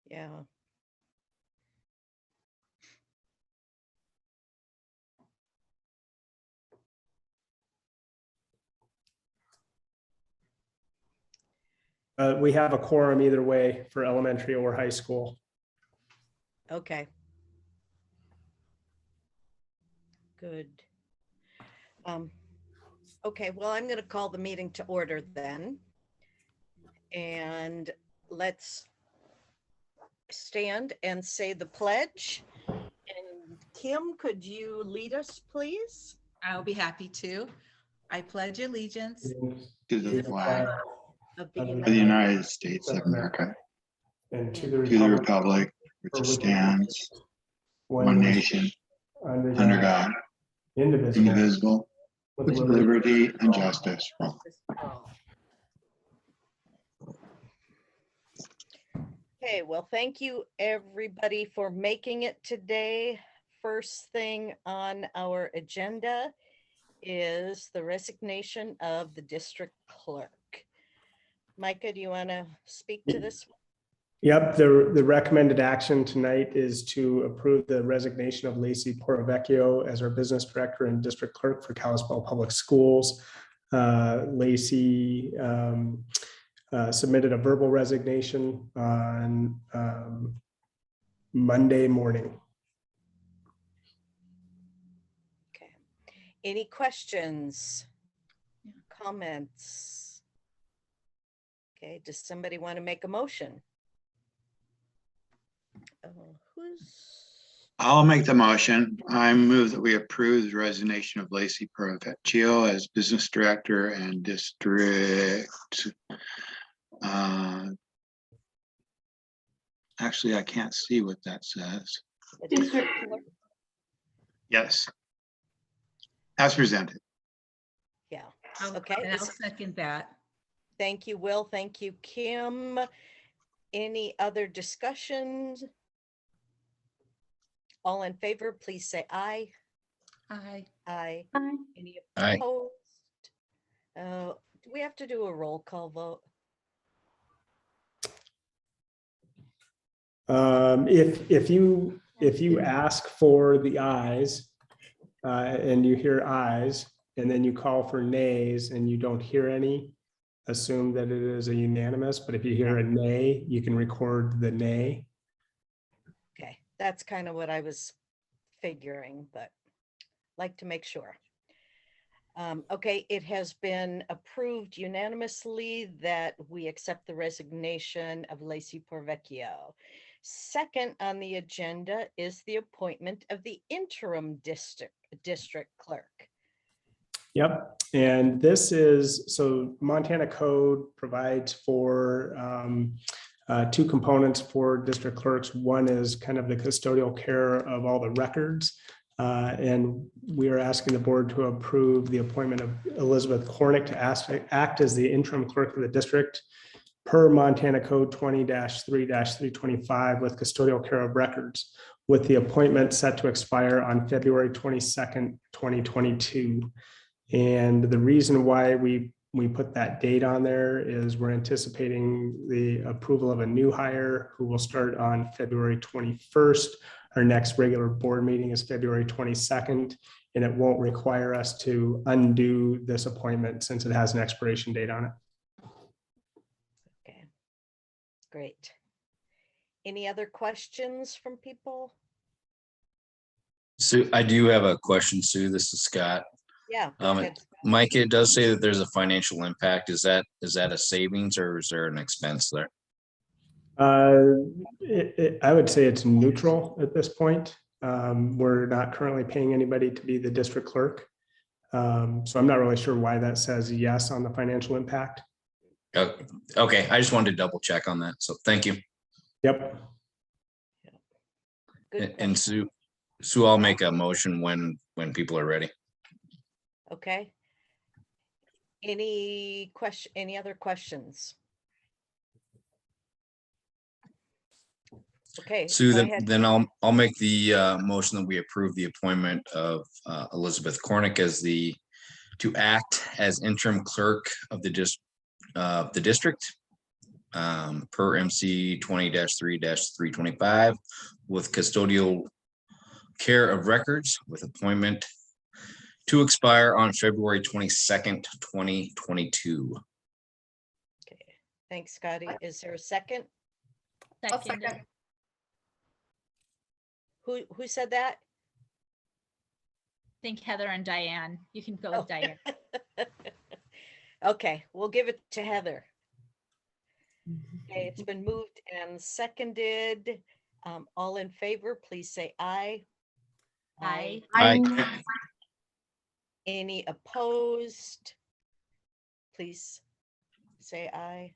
Yeah. We have a quorum either way for elementary or high school. Okay. Good. Okay, well, I'm going to call the meeting to order then. And let's stand and say the pledge. And Kim, could you lead us, please? I'll be happy to. I pledge allegiance to the flag Of of the United States of America, and to to the republic which stands one nation under God, indivisible, with liberty and justice for all. Okay, well, thank you everybody for making it today. First thing on our agenda is the resignation of the district clerk. Micah, do you want to speak to this? Yep, the recommended action tonight is to approve the resignation of Lacey Portovecchio as our business director and district clerk for Kalispell Public Schools. Lacey submitted a verbal resignation on Monday morning. Okay. Any questions? Comments? Okay, does somebody want to make a motion? I'll make the motion. I move that we approve the resignation of Lacey Portovecchio as business director and district. Actually, I can't see what that says. District clerk? Yes. As presented. Yeah, I'll- Okay. And I'll second that. thank you, Will. Thank you, Kim. Any other discussions? All in favor, please say aye. Aye. Aye. Aye. Any Aye. opposed? Do we have to do a roll call vote? If you ask for the ayes and you hear ayes, and then you call for nays and you don't hear any, assume that it is a unanimous. But if you hear a nay, you can record the nay. Okay, that's kind of what I was figuring, but like to make sure. Okay, it has been approved unanimously that we accept the resignation of Lacey Portovecchio. Second on the agenda is the appointment of the interim district clerk. Yep, and this is, so Montana code provides for two components for district clerks. One is kind of the custodial care of all the records. And we are asking the board to approve the appointment of Elizabeth Cornick to act as the interim clerk of the district per Montana Code 20-3-325 with custodial care of records, with the appointment set to expire on February 22nd, 2022. And the reason why we put that date on there is we're anticipating the approval of a new hire who will start on February 21st. Our next regular board meeting is February 22nd, and it won't require us to undo this appointment since it has an expiration date on it. Okay, great. Any other questions from people? Sue, I do have a question, Sue. This is Scott. Yeah. Go ahead. Mike, it does say that there's a financial impact. Is that a savings or is there an expense there? I would say it's neutral at this point. We're not currently paying anybody to be the district clerk. So I'm not really sure why that says yes on the financial impact. Oh, okay, I just wanted to double check on that. So thank you. Yep. Good And question. Sue, I'll make a motion when people are ready. Okay. Any other questions? Okay. Sue, go ahead. then I'll make the motion that we approve the appointment of Elizabeth Cornick to act as interim clerk of the district per MC 20-3-325 with custodial care of records with appointment to expire on February 22nd, 2022. Okay, thanks, Scotty. Is there a second? Second. Who said that? Think Heather and Diane. You can go Oh. with Diane. Okay, we'll give it to Heather. Okay, it's been moved and seconded. All in favor, please say aye. Aye. Aye. Any opposed? Please say aye.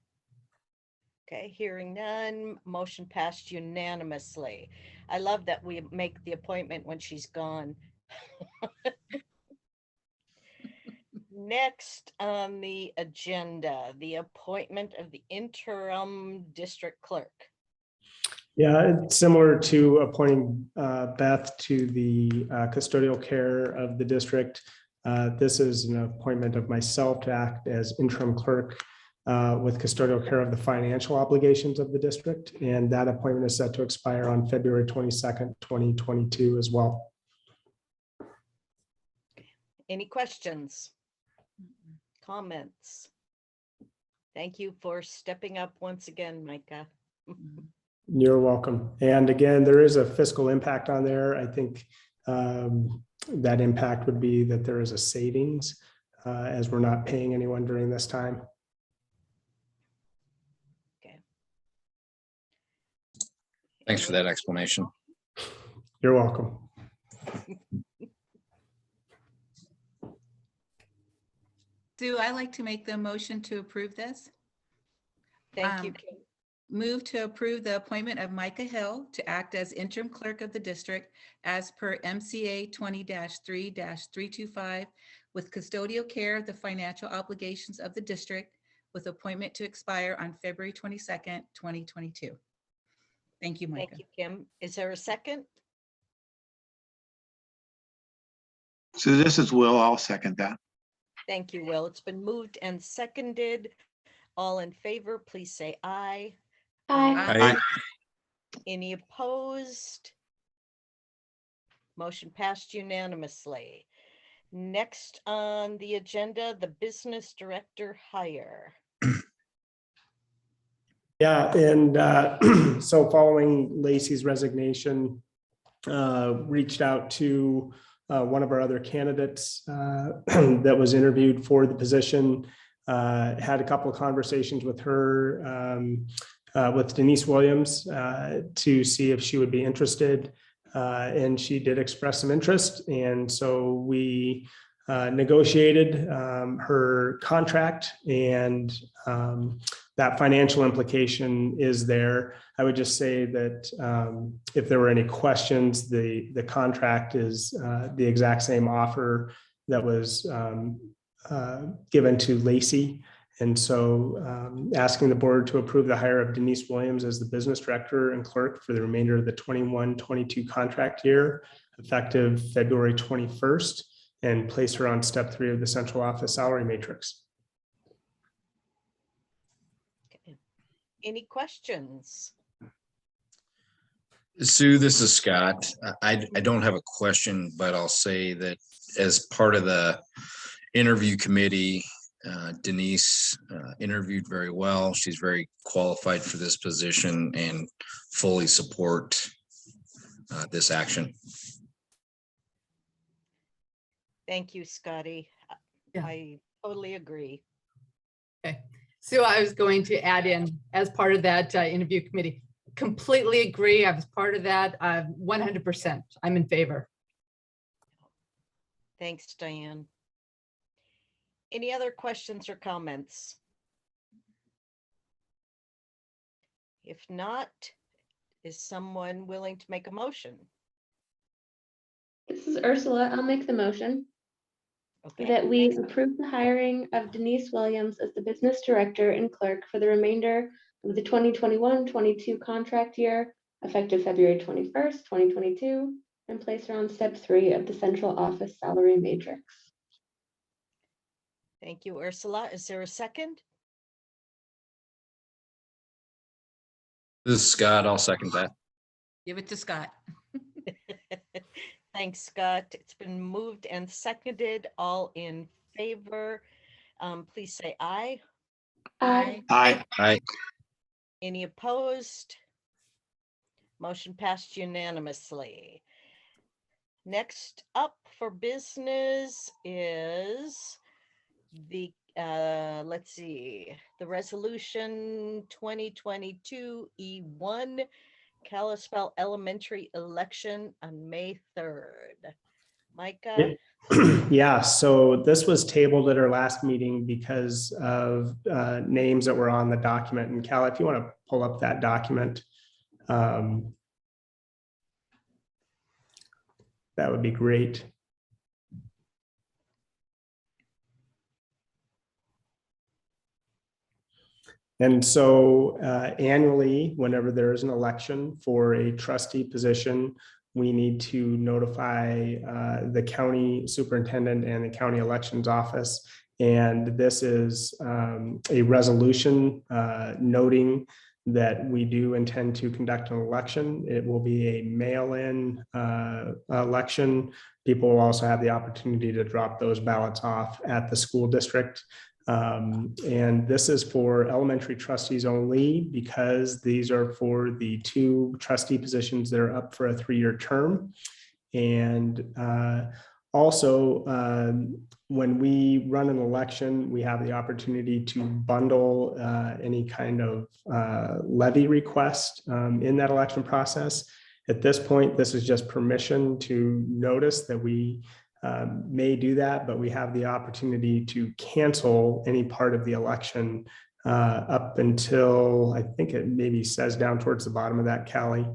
Okay, hearing none, motion passed unanimously. I love that we make the appointment when she's gone. Next on the agenda, the appointment of the interim district clerk. Yeah, it's similar to appointing Beth to the custodial care of the district. This is an appointment of myself to act as interim clerk with custodial care of the financial obligations of the district. And that appointment is set to expire on February 22nd, 2022 as well. Any questions? Comments? Thank you for stepping up once again, Micah. You're welcome. And again, there is a fiscal impact on there. I think that impact would be that there is a savings as we're not paying anyone during this time. Okay. Thanks for that explanation. You're welcome. Sue, I like to make the motion to approve this. Thank you, Um, Kim. Move to approve the appointment of Micah Hill to act as interim clerk of the district as per MCA 20-3-325 with custodial care of the financial obligations of the district with appointment to expire on February 22nd, 2022. Thank you, Micah. Thank you, Kim. Is there a second? So this is Will. I'll second that. Thank you, Will. It's been moved and seconded. All in favor, please say aye. Aye. Any opposed? Motion passed unanimously. Next on the agenda, the business director hire. Yeah, and so following Lacey's resignation, reached out to one of our other candidates that was interviewed for the position, had a couple of conversations with her, with Denise Williams, to see if she would be interested. And she did express some interest. And so we negotiated her contract, and that financial implication is there. I would just say that if there were any questions, the contract is the exact same offer that was given to Lacey. And so asking the board to approve the hire of Denise Williams as the business director and clerk for the remainder of the 21-22 contract year, effective February 21st, and place her on step 3 of the central office salary matrix. Okay. Any questions? Sue, this is Scott. I don't have a question, but I'll say that as part of the interview committee, Denise interviewed very well. She's very qualified for this position and fully support this action. Thank you, Scotty. Yeah. I totally agree. Okay, so I was going to add in as part of that interview committee. Completely agree. I was part of that. 100%. I'm in favor. Thanks, Diane. Any other questions or comments? If not, is someone willing to make a motion? This is Ursula. I'll make the motion Okay, that we approve the hiring of Denise Williams as the business director and clerk for the remainder of the 2021-22 contract year, effective February 21st, 2022, and place her on step 3 of the central office salary matrix. thank you, Ursula. Is there a second? This is Scott. I'll second that. Give it to Scott. Thanks, Scott. It's been moved and seconded. All in favor, please say aye. Aye. Aye. Aye. Any opposed? Motion passed unanimously. Next up for business is the, let's see, the resolution 2022 E1 Kalispell Elementary election on May 3rd. Micah? Yeah, so this was tabled at our last meeting because of names that were on the document. And Cal, if you want to pull up that document, that would be great. And so annually, whenever there is an election for a trustee position, we need to notify the county superintendent and the county elections office. And this is a resolution noting that we do intend to conduct an election. It will be a mail-in election. People will also have the opportunity to drop those ballots off at the school district. And this is for elementary trustees only because these are for the 2 trustee positions that are up for a 3-year term. And also, when we run an election, we have the opportunity to bundle any kind of levy request in that election process. At this point, this is just permission to notice that we may do that, but we have the opportunity to cancel any part of the election up until, I think it maybe says down towards the bottom of that, Callie.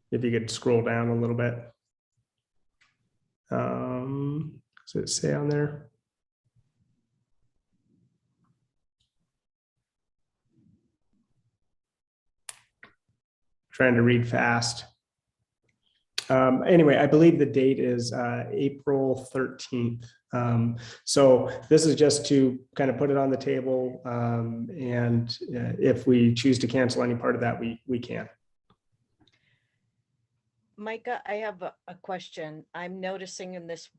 If you could scroll down a little bit. Does it say on there? Trying to read fast. Anyway, I believe the date is April 13th. So this is just to kind of put it on the table. And if we choose to cancel any part of that, we can. Micah, I have a question. I'm noticing in this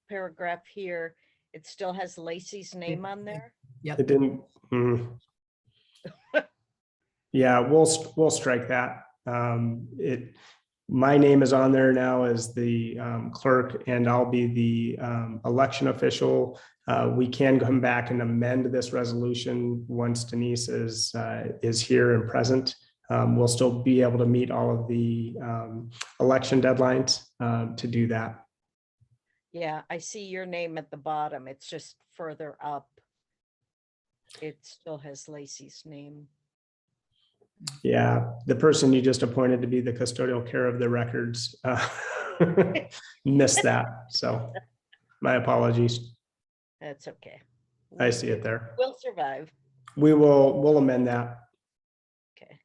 paragraph here, it still has Lacey's name on there. Yep. It didn't. Yeah, we'll strike that. My name is on there now as the clerk, and I'll be the election official. We can come back and amend this resolution once Denise is here and present. We'll still be able to meet all of the election deadlines to do that. Yeah, I see your name at the bottom. It's just further up. It still has Lacey's name. Yeah, the person you just appointed to be the custodial care of the records missed that. So my apologies. That's okay. I see it there. We'll survive. We'll amend that. Okay.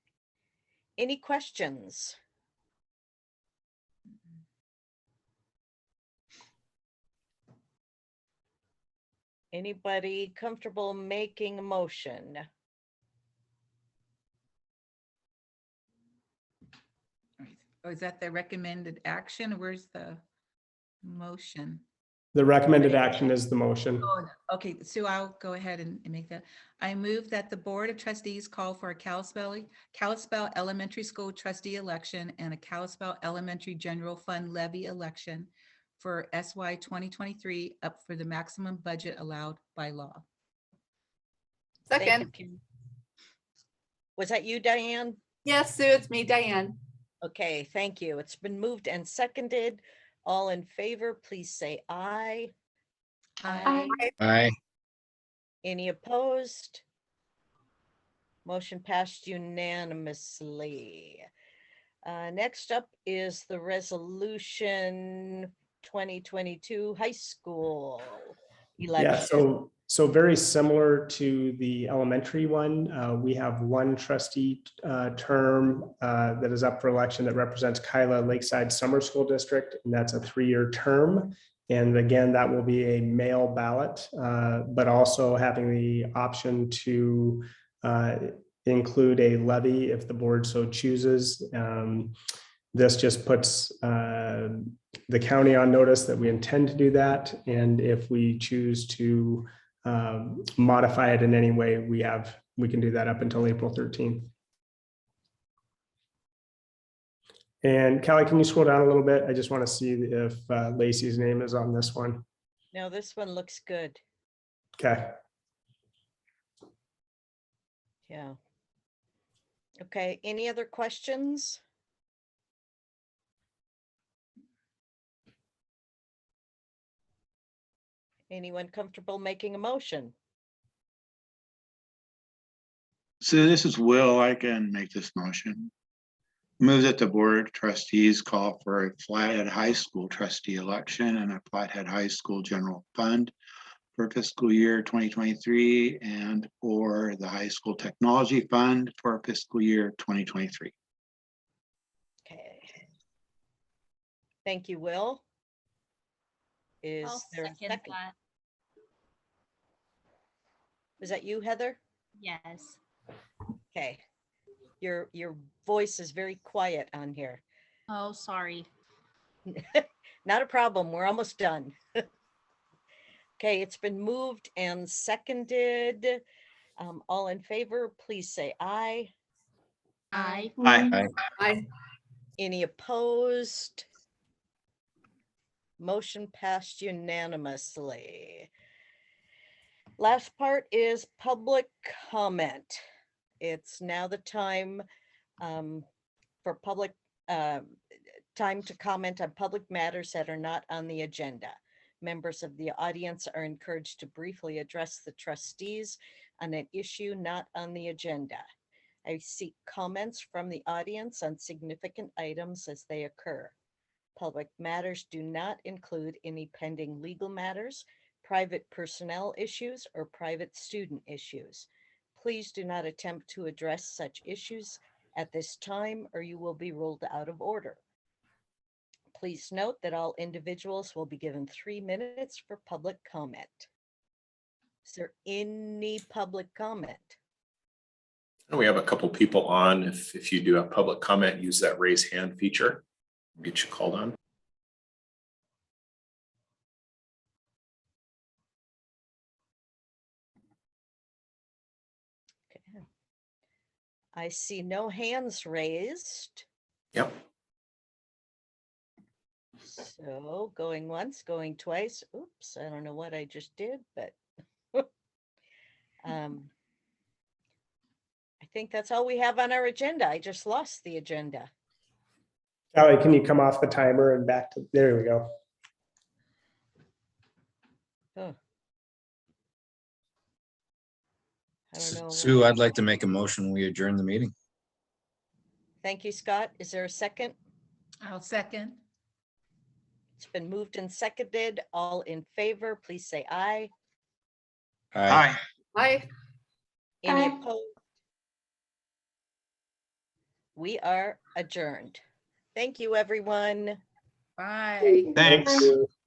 Any questions? Anybody comfortable making a motion? Or is that the recommended action? Where's the motion? The recommended action is the motion. Oh, okay, so I'll go ahead and make that. I move that the Board of Trustees call for a Kalispell Elementary School trustee election and a Kalispell Elementary General Fund levy election for SY 2023 up for the maximum budget allowed by law. Thank you, Second. Kim. Was that you, Diane? Yes, Sue, it's me, Diane. Okay, thank you. It's been moved and seconded. All in favor, please say aye. Aye. Aye. Any opposed? Motion passed unanimously. Next up is the resolution 2022 high school election. Yeah, so very similar to the elementary one. We have one trustee term that is up for election that represents Kyla Lakeside Summer School District, and that's a 3-year term. And again, that will be a mail ballot, but also having the option to include a levy if the board so chooses. This just puts the county on notice that we intend to do that. And if we choose to modify it in any way, we can do that up until April 13th. And Callie, can you scroll down a little bit? I just want to see if Lacey's name is on this one. No, this one looks good. Okay. Yeah. Okay, any other questions? Anyone comfortable making a motion? So this is Will. I can make this motion. Move that the board of trustees call for a Flathead High School trustee election and a Flathead High School general fund for fiscal year 2023 and or the high school technology fund for fiscal year 2023. Okay. Thank you, Will. Is I'll there a second second? that. Was that you, Heather? Yes. Okay. Your voice is very quiet on here. Oh, sorry. Not a problem. We're almost done. Okay, it's been moved and seconded. All in favor, please say aye. Aye. Aye. I, Any opposed? Motion passed unanimously. Last part is public comment. It's now the time for public time to comment on public matters that are not on the agenda. Members of the audience are encouraged to briefly address the trustees on an issue not on the agenda. I seek comments from the audience on significant items as they occur. Public matters do not include any pending legal matters, private personnel issues, or private student issues. Please do not attempt to address such issues at this time, or you will be ruled out of order. Please note that all individuals will be given 3 minutes for public comment. Is there any public comment? We have a couple people on. If you do have public comment, use that raise hand feature. Get you called on. Okay. I see no hands raised. Yep. So going once, going twice. Oops, I don't know what I just did, but I think that's all we have on our agenda. I just lost the agenda. Callie, can you come off the timer and back to, there we go. Oh. I don't know. Sue, I'd like to make a motion. We adjourn the meeting. Thank you, Scott. Is there a second? I'll second. It's been moved and seconded. All in favor, please say aye. Aye. I. Any Aye. opposed? We are adjourned. Thank you, everyone. Bye. Thanks. Thank you.